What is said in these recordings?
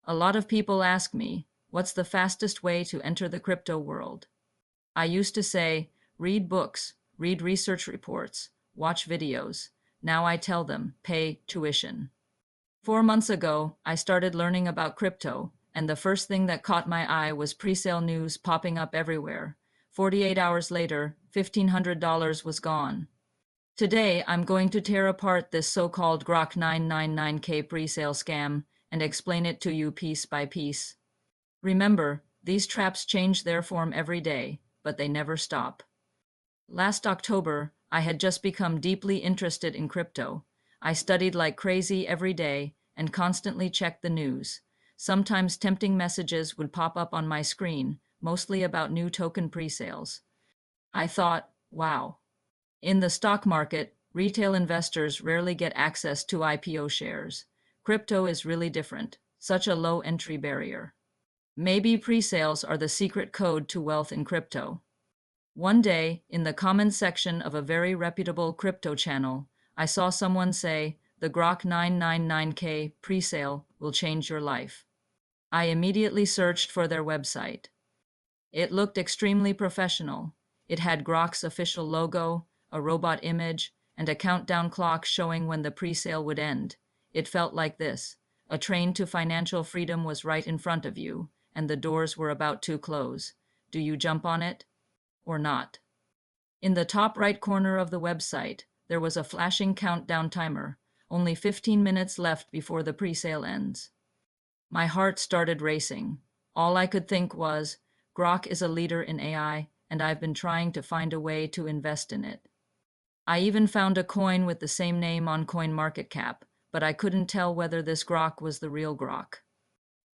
A lot of people ask me, what's the fastest way to enter the crypto world? I used to say, read books, read research reports, watch videos. Now I tell them, pay tuition. 4 months ago, I started learning about crypto, and the first thing that caught my eye was presale news popping up everywhere. 48 hours later, $1,500 was gone. Today, I'm going to tear apart this so-called Grok999k presale scam and explain it to you piece by piece. Remember, these traps change their form every day, but they never stop. Last October, I had just become deeply interested in crypto. I studied like crazy every day and constantly checked the news. Sometimes tempting messages would pop up on my screen, mostly about new token presales. I thought, wow. In the stock market, retail investors rarely get access to IPO shares. Crypto is really different, such a low entry barrier. Maybe presales are the secret code to wealth in crypto. One day, in the comments section of a very reputable crypto channel, I saw someone say, the Grok999k presale will change your life. I immediately searched for their website. It looked extremely professional. It had Grok's official logo, a robot image, and a countdown clock showing when the presale would end. It felt like this. A train to financial freedom was right in front of you, and the doors were about to close. Do you jump on it or not? In the top right corner of the website, there was a flashing countdown timer. Only 15 minutes left before the presale ends. My heart started racing. All I could think was, Grok is a leader in AI, and I've been trying to find a way to invest in it. I even found a coin with the same name on CoinMarketCap, but I couldn't tell whether this Grok was the real Grok.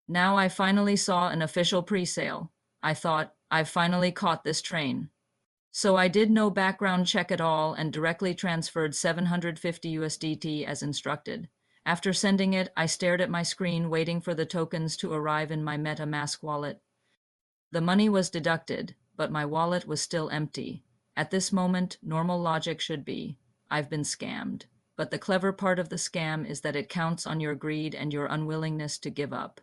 Now I finally saw an official presale. I thought, I've finally caught this train. So I did no background check at all and directly transferred 750 USDT as instructed. After sending it, I stared at my screen waiting for the tokens to arrive in my MetaMask wallet. The money was deducted, but my wallet was still empty. At this moment, normal logic should be, I've been scammed. But the clever part of the scam is that it counts on your greed and your unwillingness to give up.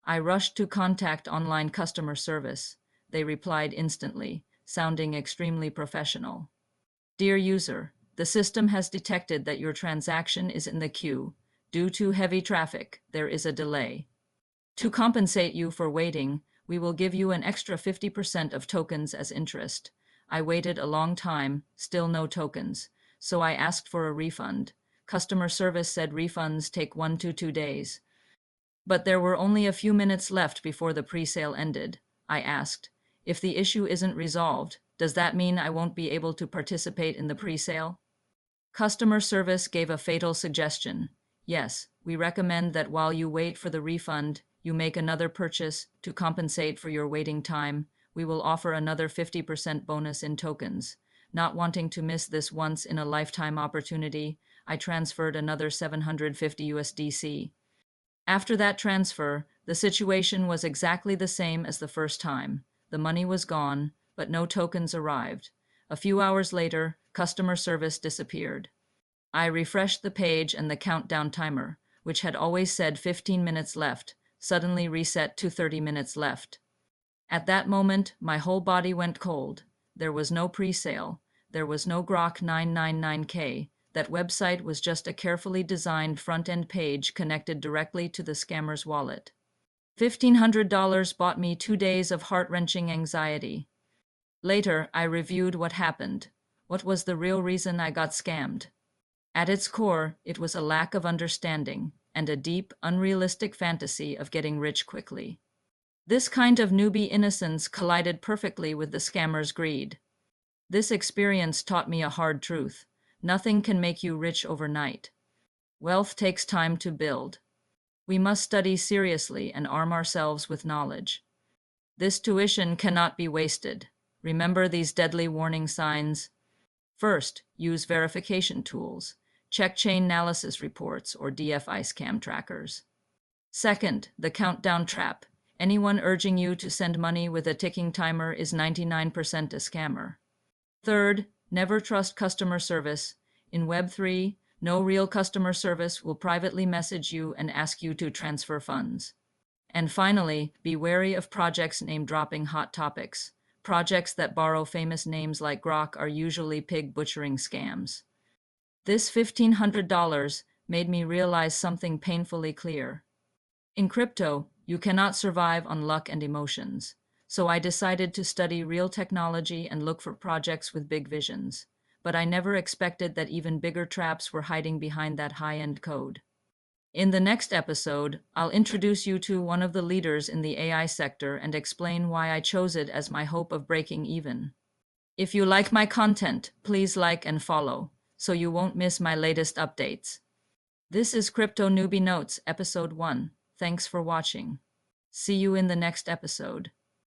I rushed to contact online customer service. They replied instantly, sounding extremely professional. Dear user, the system has detected that your transaction is in the queue. Due to heavy traffic, there is a delay. To compensate you for waiting, we will give you an extra 50% of tokens as interest. I waited a long time, still no tokens, so I asked for a refund. Customer service said refunds take 1 to 2 days. But there were only a few minutes left before the presale ended. I asked, if the issue isn't resolved, does that mean I won't be able to participate in the presale? Customer service gave a fatal suggestion. Yes, we recommend that while you wait for the refund, you make another purchase to compensate for your waiting time. We will offer another 50% bonus in tokens. Not wanting to miss this once-in-a-lifetime opportunity, I transferred another 750 USDC. After that transfer, the situation was exactly the same as the first time. The money was gone, but no tokens arrived. A few hours later, customer service disappeared. I refreshed the page and the countdown timer, which had always said 15 minutes left, suddenly reset to 30 minutes left. At that moment, my whole body went cold. There was no presale. There was no Grok999k. That website was just a carefully designed front-end page connected directly to the scammer's wallet. $1,500 bought me 2 days of heart-wrenching anxiety. Later, I reviewed what happened. What was the real reason I got scammed? At its core, it was a lack of understanding and a deep, unrealistic fantasy of getting rich quickly. This kind of newbie innocence collided perfectly with the scammer's greed. This experience taught me a hard truth. Nothing can make you rich overnight. Wealth takes time to build. We must study seriously and arm ourselves with knowledge. This tuition cannot be wasted. Remember these deadly warning signs. First, use verification tools. Check chain analysis reports or DFI scam trackers. Second, the countdown trap. Anyone urging you to send money with a ticking timer is 99% a scammer. Third, never trust customer service. In Web3, no real customer service will privately message you and ask you to transfer funds. And finally, be wary of projects name-dropping hot topics. Projects that borrow famous names like Grok are usually pig butchering scams. This $1,500 made me realize something painfully clear. In crypto, you cannot survive on luck and emotions. So I decided to study real technology and look for projects with big visions. But I never expected that even bigger traps were hiding behind that high-end code. In the next episode, I'll introduce you to one of the leaders in the AI sector and explain why I chose it as my hope of breaking even. If you like my content, please like and follow, so you won't miss my latest updates. This is Crypto Newbie Notes, Episode 1. Thanks for watching. See you in the next episode.